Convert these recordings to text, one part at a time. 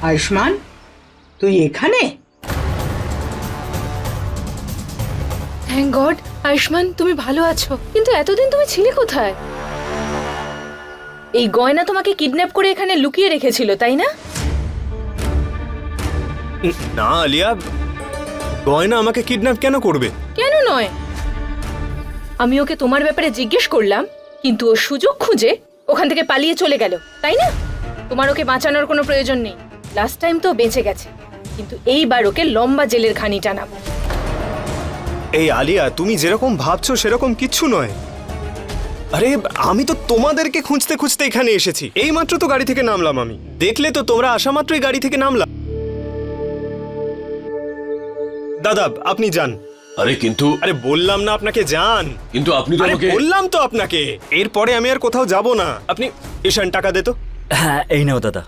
আয়ুষ্মান, তুই এখানে? Thank god Ayushman, তুমি ভালো আছো। কিন্তু এতদিন তুমি ছিলে কোথায়? এই গয়না তোমাকে কিডন্যাপ করে এখানে লুকিয়ে রেখেছিল, তাই না? না আলিয়া, গয়না আমাকে কিডন্যাপ কেন করবে? কেন নয়, আমি ওকে তোমার ব্যাপারে জিজ্ঞেস করলাম, কিন্তু ও সুযোগ খুঁজে ওখান থেকে পালিয়ে চলে গেল, তাই না? তোমার ওকে বাঁচানোর কোনো প্রয়োজন নেই। লাস্ট টাইম তো বেঁচে গেছে, কিন্তু এইবার ওকে লম্বা জেলের ঘানি টানাবো। এই আলিয়া, তুমি যেরকম ভাবছো সেরকম কিচ্ছু নয়। আরে আমি তো তোমাদেরকে খুঁজতে খুঁজতে এখানে এসেছি। এইমাত্র তো গাড়ি থেকে নামলাম। আমি দেখলে তো তোমরা আসা মাত্রই গাড়ি থেকে নামলাম। দাদা আপনি যান। আরে কিন্তু আরে বললাম না আপনাকে যান। কিন্তু আপনি তো আরে আমাকে বললাম তো আপনাকে, এরপরে আমি আর কোথাও যাব না। আপনি ঈশান টাকা দে তো। হ্যাঁ এই নাও দাদা।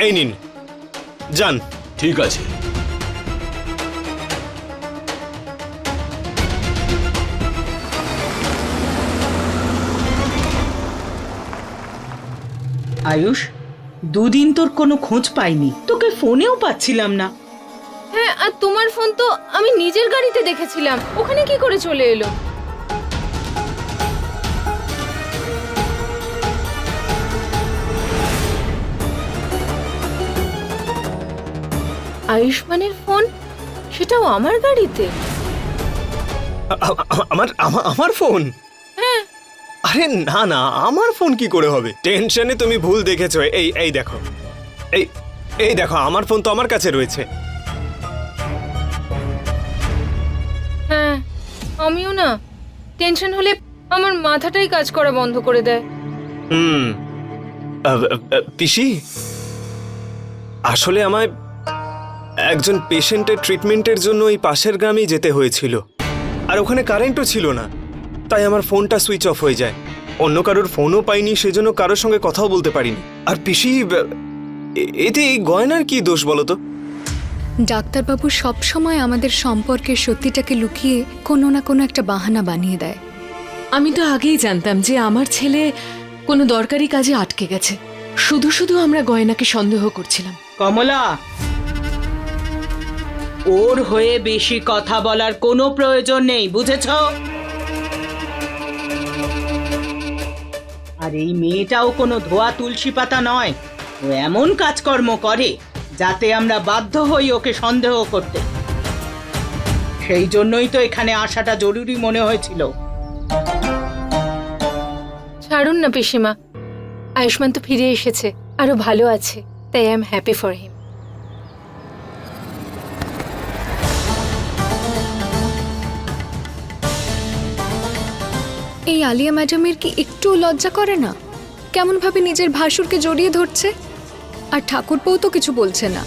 এই নিন, যান। ঠিক আছে। আয়ুষ, দুদিন তোর কোনো খোঁজ পাইনি, তোকে ফোনেও পাচ্ছিলাম না। হ্যাঁ, আর তোমার ফোন তো আমি নিজের গাড়িতে দেখেছিলাম, ওখানে কি করে চলে এলো? আয়ুষ্মানের ফোন, সেটাও আমার গাড়িতে? আমার আমার ফোন? হ্যাঁ। আরে না না, আমার ফোন কি করে হবে? টেনশনে তুমি ভুল দেখেছো। এই এই দেখো, এই এই দেখো, আমার ফোন তো আমার কাছে রয়েছে। হ্যাঁ, আমিও না, টেনশন হলে আমার মাথাটাই কাজ করা বন্ধ করে দেয়। হুম। পিসি, আসলে আমায় একজন পেশেন্টের ট্রিটমেন্টের জন্য এই পাশের গ্রামেই যেতে হয়েছিল, আর ওখানে কারেন্টও ছিল না, তাই আমার ফোনটা সুইচ অফ হয়ে যায়। অন্য কারোর ফোনও পাইনি, সেজন্য কারোর সঙ্গে কথাও বলতে পারিনি। আর পিসি, এতে এই গয়নার কি দোষ বলো তো? ডাক্তারবাবু সব সময় আমাদের সম্পর্কের সত্যিটাকে লুকিয়ে কোনো না কোনো একটা বাহানা বানিয়ে দেয়। আমি তো আগেই জানতাম যে আমার ছেলে কোনো দরকারি কাজে আটকে গেছে। শুধু শুধু আমরা গয়নাকে সন্দেহ করছিলাম। কমলা, ওর হয়ে বেশি কথা বলার কোনো প্রয়োজন নেই, বুঝেছ? আর এই মেয়েটাও কোনো ধোয়া তুলসী পাতা নয়। ও এমন কাজকর্ম করে যাতে আমরা বাধ্য হই ওকে সন্দেহ করতে। সেই জন্যই তো এখানে আসাটা জরুরি মনে হয়েছিল। ছাড়ুন না পিসিমা, আয়ুষ্মান তো ফিরে এসেছে, আরো ভালো আছে, তাই I am happy for him. এই আলিয়া ম্যাডামের কি একটু লজ্জা করে না? কেমন ভাবে নিজের ভাসুরকে জড়িয়ে ধরছে, আর ঠাকুরপোও তো কিছু বলছে না।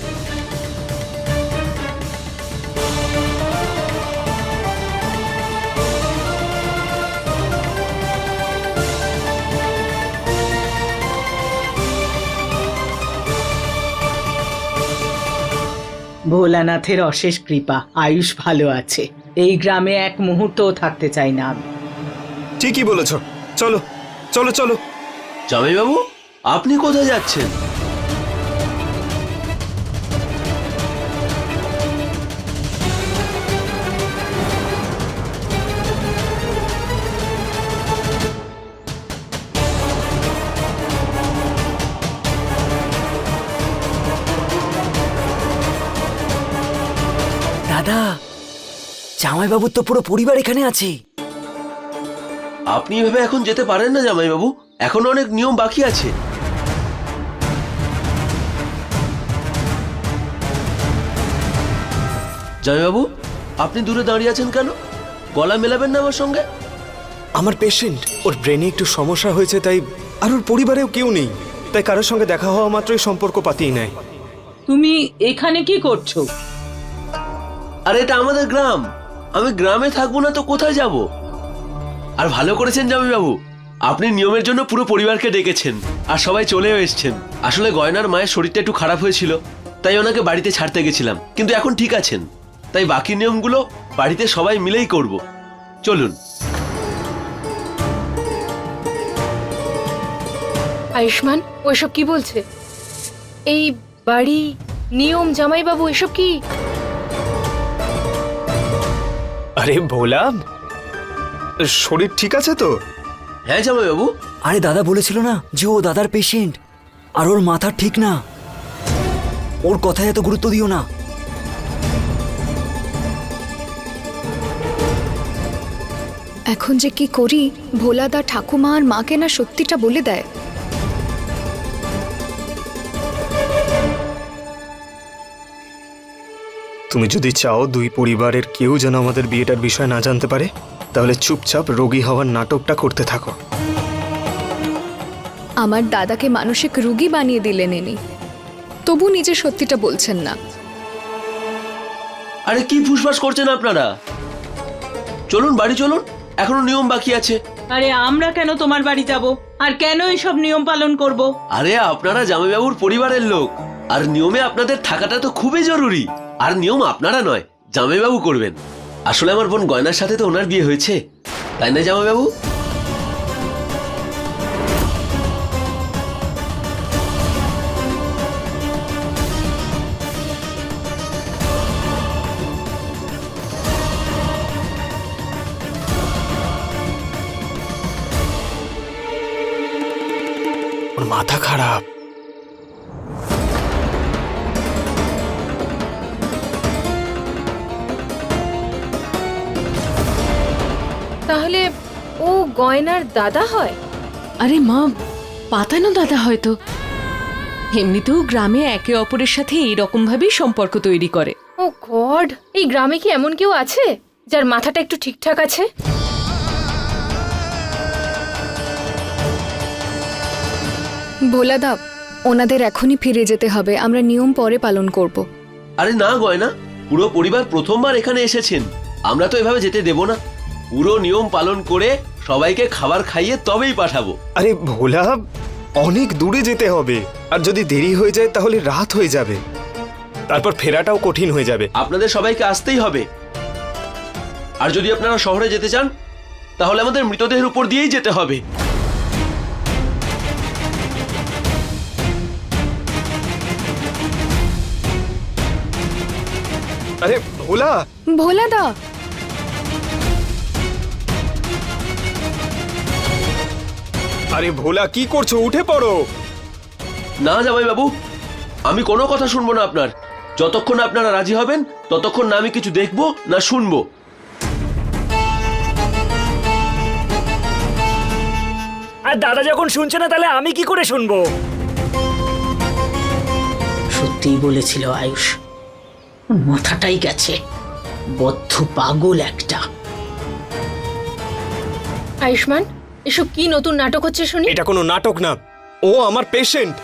ভোলানাথের অশেষ কৃপা, আয়ুষ ভালো আছে। এই গ্রামে এক মুহূর্তও থাকতে চাই না আমি। ঠিকই বলেছ, চলো চলো চলো। জামাইবাবু, আপনি কোথায় যাচ্ছেন? দাদা, জামাইবাবুর তো পুরো পরিবার এখানে আছে। আপনি এভাবে এখন যেতে পারেন না জামাইবাবু, এখনো অনেক নিয়ম বাকি আছে। জামাইবাবু, আপনি দূরে দাঁড়িয়ে আছেন কেন? গলা মেলাবেন না আমার সঙ্গে? আমার পেশেন্ট, ওর ব্রেনে একটু সমস্যা হয়েছে, তাই আর ওর পরিবারেও কেউ নেই, তাই কারোর সঙ্গে দেখা হওয়া মাত্রই সম্পর্ক পাতিয়ে নেয়। তুমি এখানে কি করছো? আর এটা আমাদের গ্রাম, আমি গ্রামে থাকবো না তো কোথায় যাব? আর ভালো করেছেন জামাইবাবু, আপনি নিয়মের জন্য পুরো পরিবারকে ডেকেছেন, আর সবাই চলেও এসছেন। আসলে গয়নার মায়ের শরীরটা একটু খারাপ হয়েছিল, তাই ওনাকে বাড়িতে ছাড়তে গেছিলাম, কিন্তু এখন ঠিক আছেন। তাই বাকি নিয়মগুলো বাড়িতে সবাই মিলেই করব। চলুন। আয়ুষ্মান ওইসব কি বলছে? এই বাড়ি, নিয়ম, জামাইবাবু এসব কি? আরে ভোলা, শরীর ঠিক আছে তো? হ্যাঁ জামাইবাবু। আরে দাদা বলেছিল না যে ও দাদার পেশেন্ট, আর ওর মাথা ঠিক না। ওর কথায় এত গুরুত্ব দিও না। এখন যে কি করি, ভোলাদা ঠাকুমা আর মাকে না সত্যিটা বলে দেয়। তুমি যদি চাও দুই পরিবারের কেউ যেন আমাদের বিয়েটার বিষয় না জানতে পারে, তাহলে চুপচাপ রোগী হওয়ার নাটকটা করতে থাকো। আমার দাদাকে মানসিক রোগী বানিয়ে দিলেন ইনি, তবু নিজে সত্যিটা বলছেন না। আরে কি ফুসফাস করছেন আপনারা? চলুন বাড়ি চলুন, এখনো নিয়ম বাকি আছে। আরে আমরা কেন তোমার বাড়ি যাব, আর কেন এইসব নিয়ম পালন করব? আরে আপনারা জামাইবাবুর পরিবারের লোক, আর নিয়মে আপনাদের থাকাটা তো খুবই জরুরি। আর নিয়ম আপনারা নয়, জামাইবাবু করবেন। আসলে আমার বোন গয়নার সাথে তো ওনার বিয়ে হয়েছে, তাই না জামাইবাবু? ওর মাথা খারাপ। তাহলে ও গয়নার দাদা হয়? আরে মা, পাতানো দাদা হয়তো। এমনিতেও গ্রামে একে অপরের সাথে এইরকম ভাবেই সম্পর্ক তৈরি করে। ও গড, এই গ্রামে কি এমন কেউ আছে যার মাথাটা একটু ঠিকঠাক আছে? ভোলাদা, ওনাদের এখনই ফিরে যেতে হবে, আমরা নিয়ম পরে পালন করব। আরে না গয়না, পুরো পরিবার প্রথমবার এখানে এসেছেন, আমরা তো এভাবে যেতে দেব না। পুরো নিয়ম পালন করে সবাইকে খাবার খাইয়ে তবেই পাঠাবো। আরে ভোলা, অনেক দূরে যেতে হবে, আর যদি দেরি হয়ে যায় তাহলে রাত হয়ে যাবে, তারপর ফেরাটাও কঠিন হয়ে যাবে। আপনাদের সবাইকে আসতেই হবে। আর যদি আপনারা শহরে যেতে চান, তাহলে আমাদের মৃতদেহের উপর দিয়েই যেতে হবে। আরে ভোলা, ভোলাদা, আরে ভোলা কি করছো? উঠে পড়ো। না জামাইবাবু, আমি কোনো কথা শুনবো না আপনার। যতক্ষণ না আপনারা রাজি হবেন, ততক্ষণ না আমি কিছু দেখবো না শুনবো। আর দাদা যখন শুনছে না তাহলে আমি কি করে শুনবো? সত্যিই বলেছিল আয়ুষ, ওর মাথাটাই গেছে, বদ্ধ পাগল একটা। আয়ুষ্মান, এসব কি নতুন নাটক হচ্ছে শুনি? এটা কোনো নাটক না, ও আমার পেশেন্ট।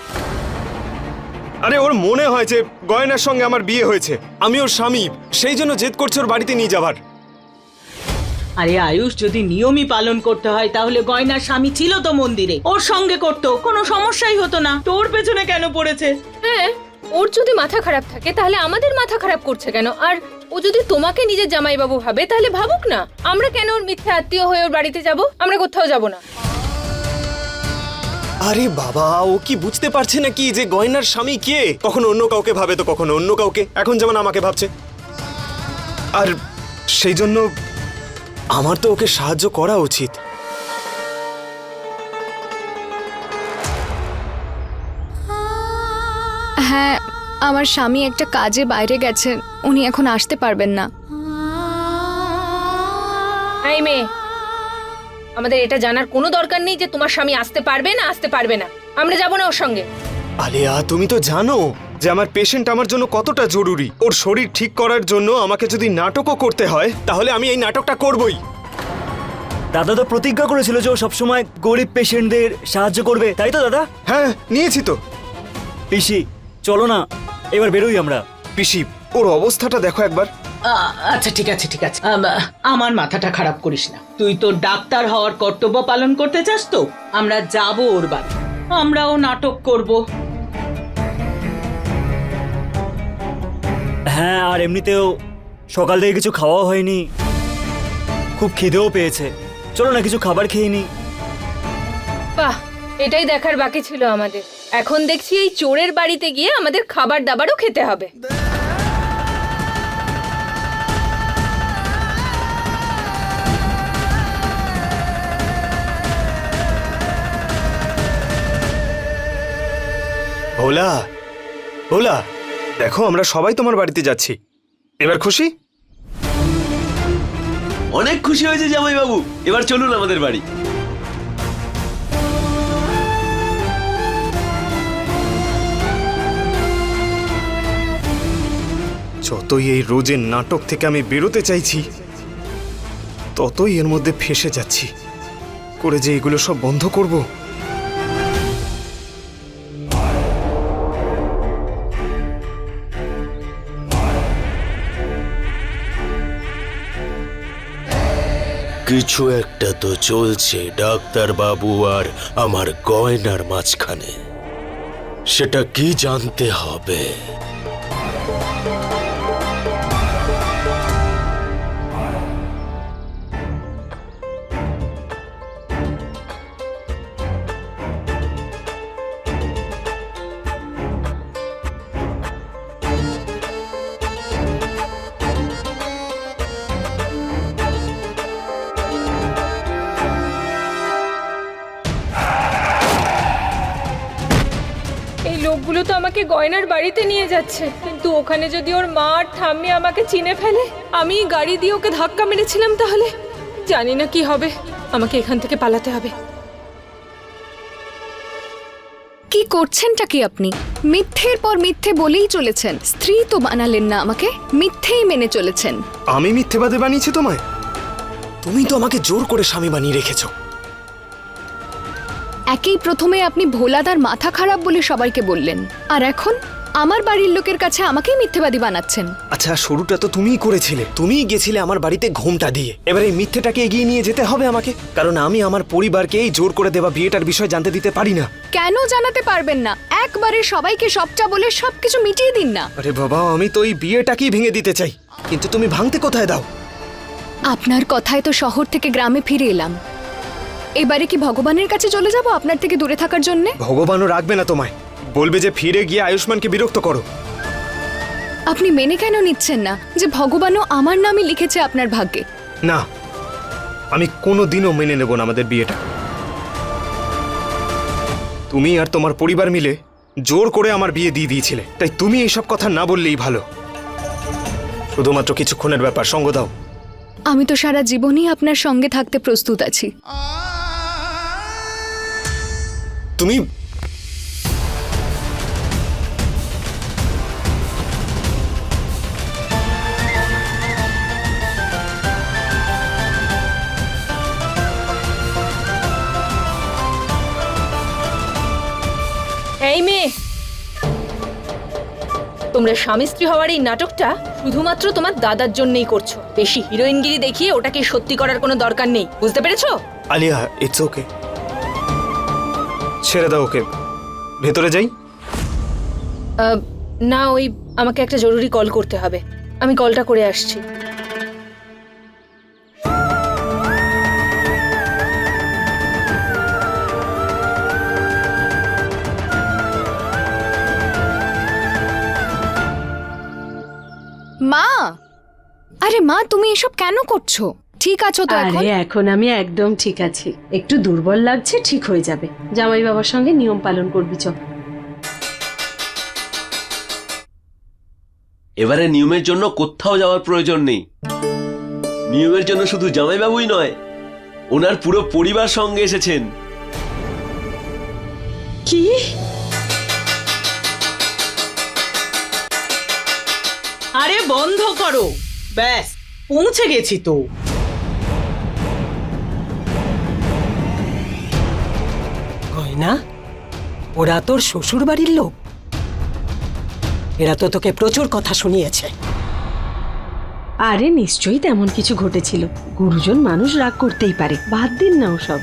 আরে ওর মনে হয় যে গয়নার সঙ্গে আমার বিয়ে হয়েছে, আমি ওর স্বামী, সেই জন্য জেদ করছে ওর বাড়িতে নিয়ে যাবার। আরে আয়ুষ, যদি নিয়মই পালন করতে হয় তাহলে গয়নার স্বামী ছিল তো মন্দিরে, ওর সঙ্গে করতো, কোনো সমস্যাই হতো না। তোর পেছনে কেন পড়েছে? হ্যাঁ, ওর যদি মাথা খারাপ থাকে তাহলে আমাদের মাথা খারাপ করছে কেন? আর ও যদি তোমাকে নিজের জামাইবাবু ভাবে তাহলে ভাবুক না। আমরা কেন ওর মিথ্যে আত্মীয় হয়ে ওর বাড়িতে যাব? আমরা কোথাও যাব না। আরে বাবা, ও কি বুঝতে পারছে নাকি যে গয়নার স্বামী কে? কখনো অন্য কাউকে ভাবে তো কখনো অন্য কাউকে, এখন যেমন আমাকে ভাবছে। আর সেই জন্য আমার তো ওকে সাহায্য করা উচিত। হ্যাঁ, আমার স্বামী একটা কাজে বাইরে গেছেন, উনি এখন আসতে পারবেন না। এই মেয়ে, আমাদের এটা জানার কোনো দরকার নেই যে তোমার স্বামী আসতে পারবে না আসতে পারবে না। আমরা যাব না ওর সঙ্গে। আলিয়া, তুমি তো জানো যে আমার পেশেন্ট আমার জন্য কতটা জরুরি। ওর শরীর ঠিক করার জন্য আমাকে যদি নাটকও করতে হয় তাহলে আমি এই নাটকটা করবই। দাদা তো প্রতিজ্ঞা করেছিল যে ও সবসময় গরিব পেশেন্টদের সাহায্য করবে, তাই তো দাদা? হ্যাঁ, নিয়েছি তো। পিসি চলো না, এবার বেরোই আমরা। পিসি, ওর অবস্থাটা দেখো একবার। আচ্ছা ঠিক আছে ঠিক আছে, আমার মাথাটা খারাপ করিস না। তুই তো ডাক্তার হওয়ার কর্তব্য পালন করতে চাস তো, আমরা যাব ওর বাড়ি, আমরাও নাটক করব। হ্যাঁ, আর এমনিতেও সকাল থেকে কিছু খাওয়াও হয়নি, খুব খিদেও পেয়েছে। চলো না কিছু খাবার খেয়ে নি। বাহ, এটাই দেখার বাকি ছিল আমাদের। এখন দেখছি এই চোরের বাড়িতে গিয়ে আমাদের খাবার দাবারও খেতে হবে। ভোলা, ভোলা, দেখো আমরা সবাই তোমার বাড়িতে যাচ্ছি। এবার খুশি? অনেক খুশি হয়েছে জামাইবাবু, এবার চলুন আমাদের বাড়ি। যতই এই রোজের নাটক থেকে আমি বেরোতে চাইছি, ততই এর মধ্যে ফেঁসে যাচ্ছি। করে যে এগুলো সব বন্ধ করব। কিছু একটা তো চলছে ডাক্তার বাবু আর আমার গয়নার মাঝখানে। সেটা কি জানতে হবে। এই লোকগুলো তো আমাকে গয়নার বাড়িতে নিয়ে যাচ্ছে, কিন্তু ওখানে যদি ওর মা আর ঠাম্মি আমাকে চিনে ফেলে, আমি গাড়ি দিয়ে ওকে ধাক্কা মেরেছিলাম, তাহলে জানি না কি হবে। আমাকে এখান থেকে পালাতে হবে। কি করছেনটা কি আপনি? মিথ্যের পর মিথ্যে বলেই চলেছেন। স্ত্রী তো বানালেন না আমাকে, মিথ্যেই মেনে চলেছেন। আমি মিথ্যেবাদী বানিয়েছি তোমায়? তুমি তো আমাকে জোর করে স্বামী বানিয়ে রেখেছো। একেই প্রথমে আপনি ভোলাদার মাথা খারাপ বলে সবাইকে বললেন, আর এখন আমার বাড়ির লোকের কাছে আমাকেই মিথ্যেবাদী বানাচ্ছেন। আচ্ছা, শুরুটা তো তুমিই করেছিলে। তুমিই গেছিলে আমার বাড়িতে ঘোমটা দিয়ে। এবার এই মিথ্যেটাকে এগিয়ে নিয়ে যেতে হবে আমাকে, কারণ আমি আমার পরিবারকে এই জোর করে দেওয়া বিয়েটার বিষয় জানতে দিতে পারি না। কেন জানাতে পারবেন না? একবারে সবাইকে সবটা বলে সবকিছু মিটিয়ে দিন না। আরে বাবা, আমি তো এই বিয়েটাকেই ভেঙে দিতে চাই, কিন্তু তুমি ভাঙতে কোথায় দাও? আপনার কথায় তো শহর থেকে গ্রামে ফিরে এলাম। এবারে কি ভগবানের কাছে চলে যাব আপনার থেকে দূরে থাকার জন্য? ভগবানও রাখবে না তোমায়, বলবে যে ফিরে গিয়ে আয়ুষ্মানকে বিরক্ত করো। আপনি মেনে কেন নিচ্ছেন না যে ভগবানও আমার নামই লিখেছে আপনার ভাগ্যে? না, আমি কোনো দিনও মেনে নেব না আমাদের বিয়েটা। তুমি আর তোমার পরিবার মিলে জোর করে আমার বিয়ে দিয়ে দিয়েছিলে, তাই তুমি এইসব কথা না বললেই ভালো। শুধুমাত্র কিছুক্ষণের ব্যাপার, সঙ্গ দাও। আমি তো সারা জীবনই আপনার সঙ্গে থাকতে প্রস্তুত আছি। তুমি এই মেয়ে, তোমরা স্বামী স্ত্রী হওয়ার এই নাটকটা শুধুমাত্র তোমার দাদার জন্যই করছো। বেশি হিরোইনগিরি দেখিয়ে ওটাকে সত্যি করার কোনো দরকার নেই, বুঝতে পেরেছো? আলিয়া, ইটস ওকে, ছেড়ে দাও ওকে। ভেতরে যাই। না, ওই আমাকে একটা জরুরি কল করতে হবে, আমি কলটা করে আসছি। মা, আরে মা, তুমি এসব কেন করছো? ঠিক আছো তো এখন? আরে এখন আমি একদম ঠিক আছি, একটু দুর্বল লাগছে, ঠিক হয়ে যাবে। জামাই বাবার সঙ্গে নিয়ম পালন করবি চল। এবারে নিয়মের জন্য কোথাও যাওয়ার প্রয়োজন নেই। নিয়মের জন্য শুধু জামাইবাবুই নয়, ওনার পুরো পরিবার সঙ্গে এসেছেন। কি? আরে বন্ধ করো, ব্যাস পৌঁছে গেছি তো। গয়না, ওরা তোর শ্বশুর বাড়ির লোক? এরা তো তোকে প্রচুর কথা শুনিয়েছে। আরে নিশ্চয়ই তেমন কিছু ঘটেছিল। গুরুজন মানুষ রাগ করতেই পারে, বাদ দিন না ওসব।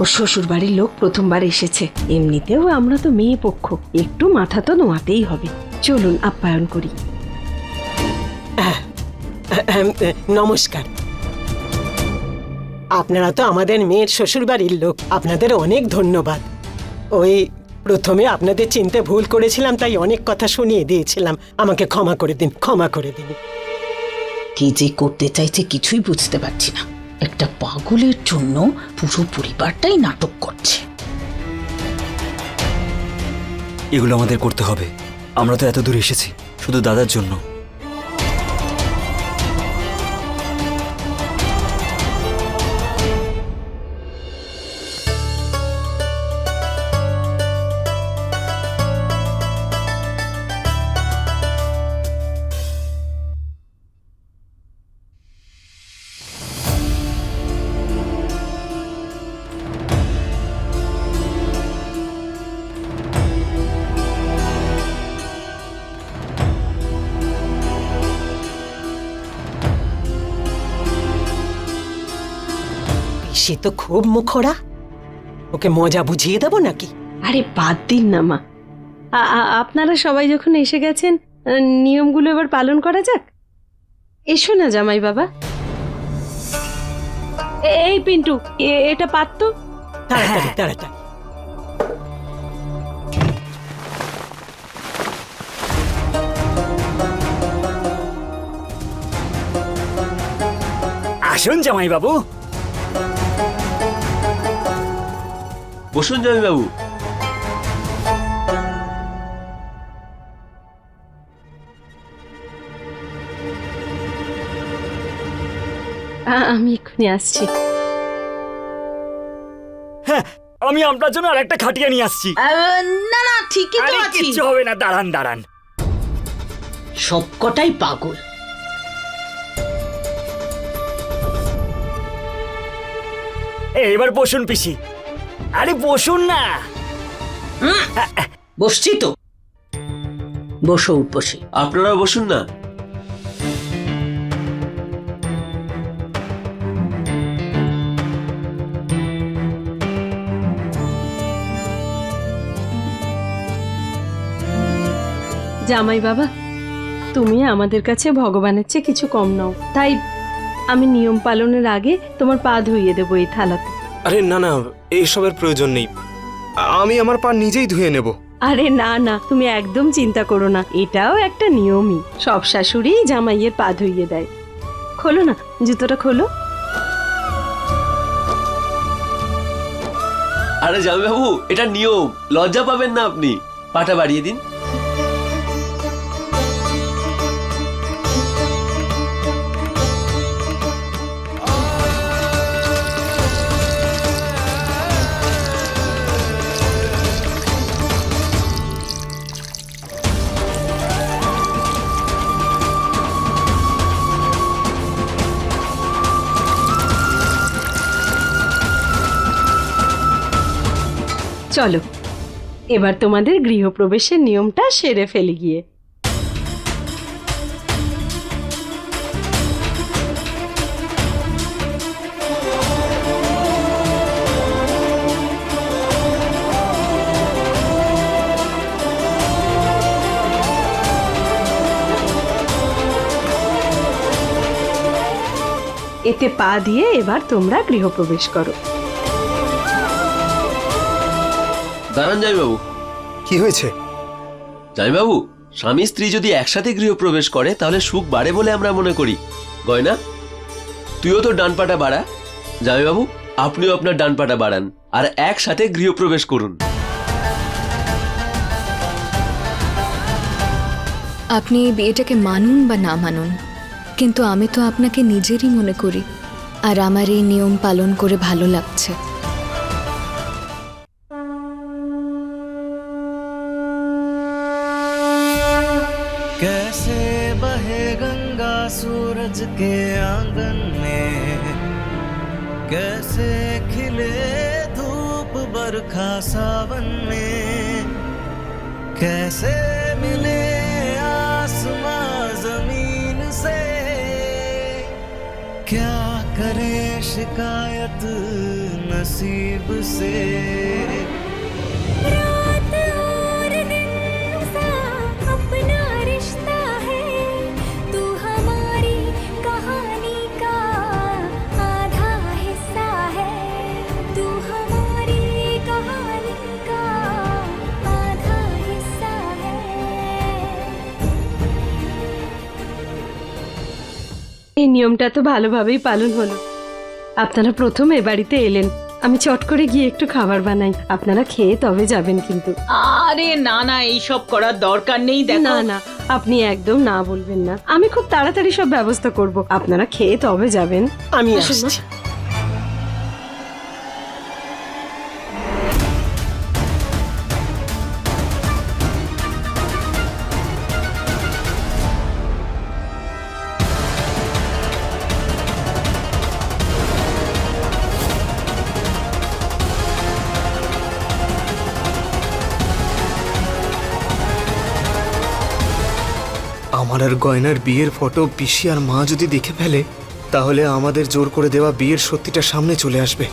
ওর শ্বশুর বাড়ির লোক প্রথমবার এসেছে, এমনিতেও আমরা তো মেয়ে পক্ষ, একটু মাথা তো নোয়াতেই হবে। চলুন আপ্যায়ন করি। নমস্কার। আপনারা তো আমাদের মেয়ের শ্বশুর বাড়ির লোক, আপনাদের অনেক ধন্যবাদ। ওই প্রথমে আপনাদের চিনতে ভুল করেছিলাম, তাই অনেক কথা শুনিয়ে দিয়েছিলাম। আমাকে ক্ষমা করে দিন, ক্ষমা করে দিন। কি যে করতে চাইছে কিছুই বুঝতে পারছি না। একটা পাগলের জন্য পুরো পরিবারটাই নাটক করছে। এগুলো আমাদের করতে হবে। আমরা তো এত দূর এসেছি শুধু দাদার জন্য। সে তো খুব মুখরা, ওকে মজা বুঝিয়ে দেবো নাকি? আরে বাদ দিন না মা, আপনারা সবাই যখন এসে গেছেন, নিয়মগুলো এবার পালন করা যাক। এসো না জামাই বাবা। এই পিন্টু, এটা পারত। তাড়াতাড়ি তাড়াতাড়ি। আসুন জামাই বাবু। বসুন জামাইবাবু। আমি এক্ষুনি আসছি। হ্যাঁ, আমি আপনার জন্য আরেকটা খাটিয়া নিয়ে আসছি। না না, ঠিকই তো আছি। কিচ্ছু হবে না, দাঁড়ান দাঁড়ান। সবকটাই পাগল। এবার বসুন পিসি। আরে বসুন না। বসছি তো, বসো বসি। আপনারাও বসুন না। জামাই বাবা, তুমি আমাদের কাছে ভগবানের চেয়ে কিছু কম নও, তাই আমি নিয়ম পালনের আগে তোমার পা ধুইয়ে দেবো এই থালাতে। আরে না না, এইসবের প্রয়োজন নেই। আমি আমার পা নিজেই ধুয়ে নেব। আরে না না, তুমি একদম চিন্তা করো না, এটাও একটা নিয়মই। সব শাশুড়ি জামাইয়ের পা ধুইয়ে দেয়। খোলো না, জুতোটা খোলো। আরে জামাইবাবু, এটা নিয়ম, লজ্জা পাবেন না আপনি। পাটা বাড়িয়ে দিন। চলো, এবার তোমাদের গৃহপ্রবেশের নিয়মটা সেরে ফেলে গিয়ে। এতে পা দিয়ে এবার তোমরা গৃহপ্রবেশ করো। দাঁড়ান জামাইবাবু। কি হয়েছে? জামাইবাবু, স্বামী স্ত্রী যদি একসাথে গৃহপ্রবেশ করে তাহলে সুখ বাড়ে বলে আমরা মনে করি। গয়না, তুইও তো ডান পাটা বাড়া। জামাইবাবু, আপনিও আপনার ডান পাটা বাড়ান আর একসাথে গৃহপ্রবেশ করুন। আপনি এই বিয়েটাকে মানুন বা না মানুন, কিন্তু আমি তো আপনাকে নিজেরই মনে করি, আর আমার এই নিয়ম পালন করে ভালো লাগছে। कैसे बहे गंगा सूरज के आंगन में, कैसे खिले धूप बरखा सावन में, कैसे मिले आसमां जमीन से, क्या करे शिकायत नसीब से। कहानी का आधा हिस्सा এই নিয়মটা তো ভালোভাবেই পালন হলো। আপনারা প্রথম এ বাড়িতে এলেন, আমি চট করে গিয়ে একটু খাবার বানাই, আপনারা খেয়ে তবে যাবেন কিন্তু। আরে না না, এইসব করার দরকার নেই। দেখো না না, আপনি একদম না বলবেন না, আমি খুব তাড়াতাড়ি সব ব্যবস্থা করব, আপনারা খেয়ে তবে যাবেন। আমি আসুন মা। আসছি। আমার আর গয়নার বিয়ের ফটো পিসি আর মা যদি দেখে ফেলে, তাহলে আমাদের জোর করে দেওয়া বিয়ের সত্যিটা সামনে চলে আসবে।